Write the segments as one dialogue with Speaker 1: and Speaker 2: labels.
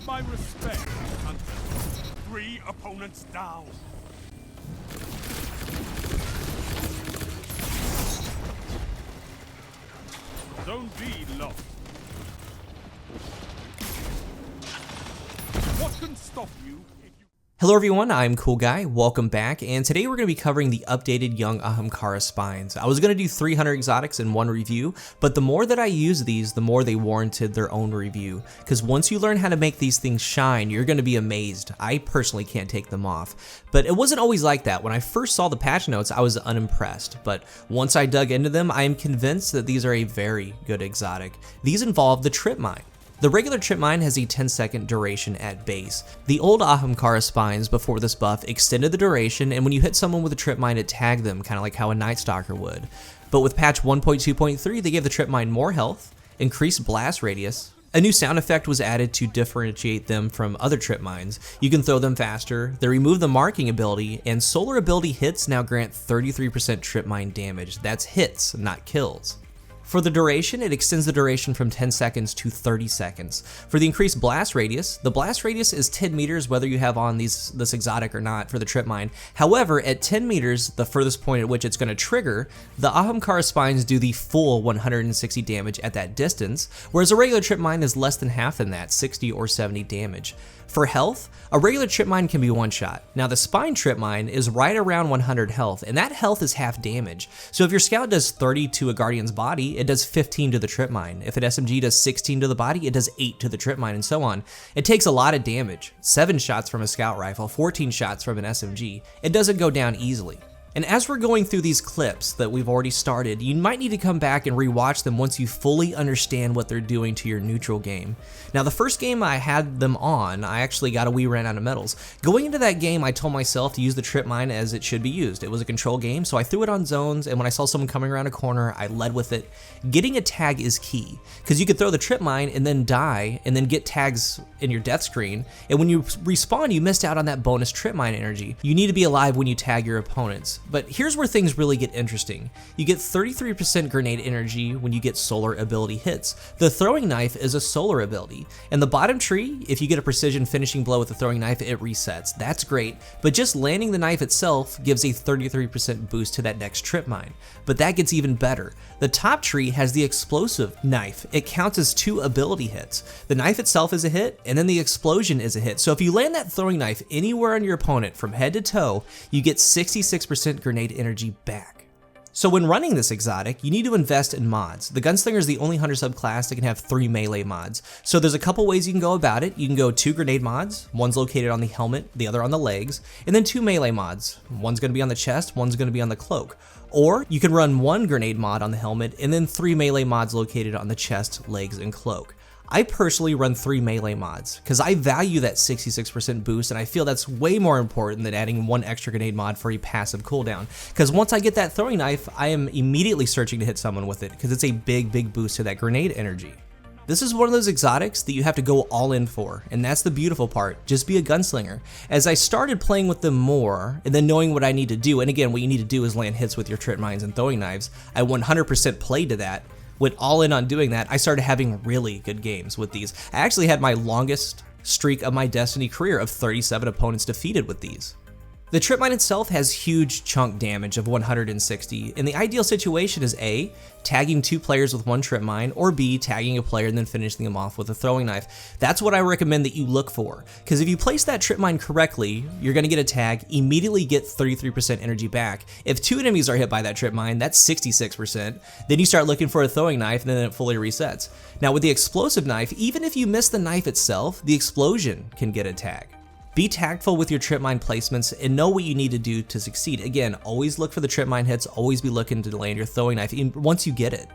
Speaker 1: my respect, Hunter. 3 opponents down. Zone B lost. What can stop you?
Speaker 2: Hello everyone, I'm CoolGuy, welcome back, and today we're going to be covering the updated young Ahamkara spines. I was going to do 300 exotics in one review, but the more that I use these, the more they warranted their own review. Because once you learn how to make these things shine, you're going to be amazed. I personally can't take them off. But it wasn't always like that. When I first saw the patch notes, I was unimpressed. But once I dug into them, I am convinced that these are a very good exotic. These involve the trip mine. The regular trip mine has a 10-second duration at base. The old Ahamkara spines before this buff extended the duration, and when you hit someone with a trip mine, it tagged them, kind of like how a Night Stalker would. But with patch 1.2.3, they gave the trip mine more health, increased blast radius, a new sound effect was added to differentiate them from other trip mines. You can throw them faster, they removed the marking ability, and solar ability hits now grant 33% trip mine damage. That's hits, not kills. For the duration, it extends the duration from 10 seconds to 30 seconds. For the increased blast radius, the blast radius is 10 meters whether you have on this exotic or not for the trip mine. However, at 10 meters, the furthest point at which it's going to trigger, the Ahamkara spines do the full 160 damage at that distance, whereas a regular trip mine is less than half than that, 60 or 70 damage. For health, a regular trip mine can be one shot. Now the spine trip mine is right around 100 health, and that health is half damage. So if your scout does 30 to a guardian's body, it does 15 to the trip mine. If an SMG does 16 to the body, it does 8 to the trip mine, and so on. It takes a lot of damage. 7 shots from a scout rifle, 14 shots from an SMG. It doesn't go down easily. And as we're going through these clips that we've already started, you might need to come back and rewatch them once you fully understand what they're doing to your neutral game. Now the first game I had them on, I actually got a wee ran out of medals. Going into that game, I told myself to use the trip mine as it should be used. It was a control game, so I threw it on zones, and when I saw someone coming around a corner, I led with it. Getting a tag is key, because you could throw the trip mine and then die, and then get tags in your death screen, and when you respawn, you missed out on that bonus trip mine energy. You need to be alive when you tag your opponents. But here's where things really get interesting. You get 33% grenade energy when you get solar ability hits. The throwing knife is a solar ability. And the bottom tree, if you get a precision finishing blow with the throwing knife, it resets. That's great, but just landing the knife itself gives a 33% boost to that next trip mine. But that gets even better. The top tree has the explosive knife. It counts as 2 ability hits. The knife itself is a hit, and then the explosion is a hit. So if you land that throwing knife anywhere on your opponent from head to toe, you get 66% grenade energy back. So when running this exotic, you need to invest in mods. The Gunslinger is the only hunter subclass that can have 3 melee mods. So there's a couple ways you can go about it. You can go 2 grenade mods, one's located on the helmet, the other on the legs, and then 2 melee mods. One's going to be on the chest, one's going to be on the cloak. Or you can run 1 grenade mod on the helmet and then 3 melee mods located on the chest, legs, and cloak. I personally run 3 melee mods because I value that 66% boost, and I feel that's way more important than adding 1 extra grenade mod for a passive cooldown. Because once I get that throwing knife, I am immediately searching to hit someone with it because it's a big boost to that grenade energy. This is one of those exotics that you have to go all in for, and that's the beautiful part. Just be a gunslinger. As I started playing with them more, and then knowing what I need to do, and again, what you need to do is land hits with your trip mines and throwing knives, I 100% played to that. Went all in on doing that. I started having really good games with these. I actually had my longest streak of my Destiny career of 37 opponents defeated with these. The trip mine itself has huge chunk damage of 160, and the ideal situation is A, tagging 2 players with 1 trip mine, or B, tagging a player and then finishing them off with a throwing knife. That's what I recommend that you look for, because if you place that trip mine correctly, you're going to get a tag, immediately get 33% energy back. If 2 enemies are hit by that trip mine, that's 66%. Then you start looking for a throwing knife, and then it fully resets. Now with the explosive knife, even if you miss the knife itself, the explosion can get a tag. Be tactful with your trip mine placements and know what you need to do to succeed. Again, always look for the trip mine hits, always be looking to land your throwing knife once you get it.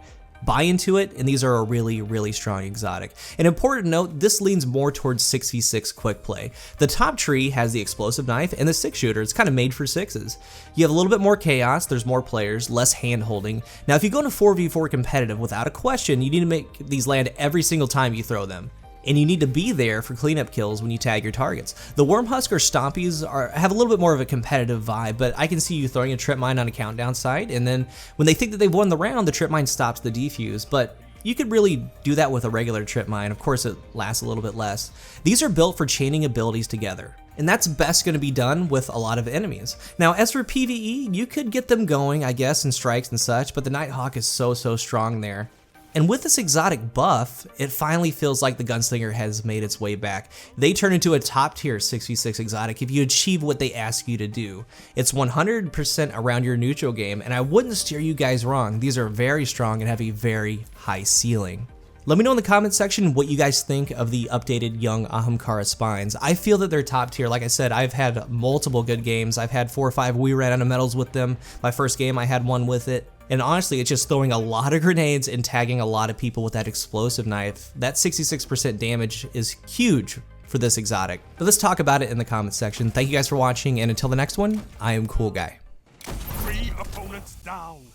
Speaker 2: Buy into it, and these are a really strong exotic. An important note, this leans more towards 6v6 quick play. The top tree has the explosive knife and the 6-shooter. It's kind of made for 6s. You have a little bit more chaos, there's more players, less hand holding. Now if you go into 4v4 competitive, without a question, you need to make these land every single time you throw them. And you need to be there for cleanup kills when you tag your targets. The Wormhusk or Stompies have a little bit more of a competitive vibe, but I can see you throwing a trip mine on a countdown site, and then when they think that they've won the round, the trip mine stops the defuse. But You could really do that with a regular trip mine. Of course, it lasts a little bit less. These are built for chaining abilities together, and that's best going to be done with a lot of enemies. Now, as for PvE, you could get them going, I guess, in strikes and such, but the Nighthawk is so strong there. And with this exotic buff, it finally feels like the Gunslinger has made its way back. They turn into a top tier 6v6 exotic if you achieve what they ask you to do. It's 100% around your neutral game, and I wouldn't steer you guys wrong. These are very strong and have a very high ceiling. Let me know in the comment section what you guys think of the updated young Ahamkara spines. I feel that they're top tier. Like I said, I've had multiple good games. I've had 4 or 5 we ran out of medals with them. My first game, I had one with it. And honestly, it's just throwing a lot of grenades and tagging a lot of people with that explosive knife. That 66% damage is huge for this exotic. But let's talk about it in the comment section. Thank you guys for watching, and until the next one, I am CoolGuy.
Speaker 1: 3 opponents down.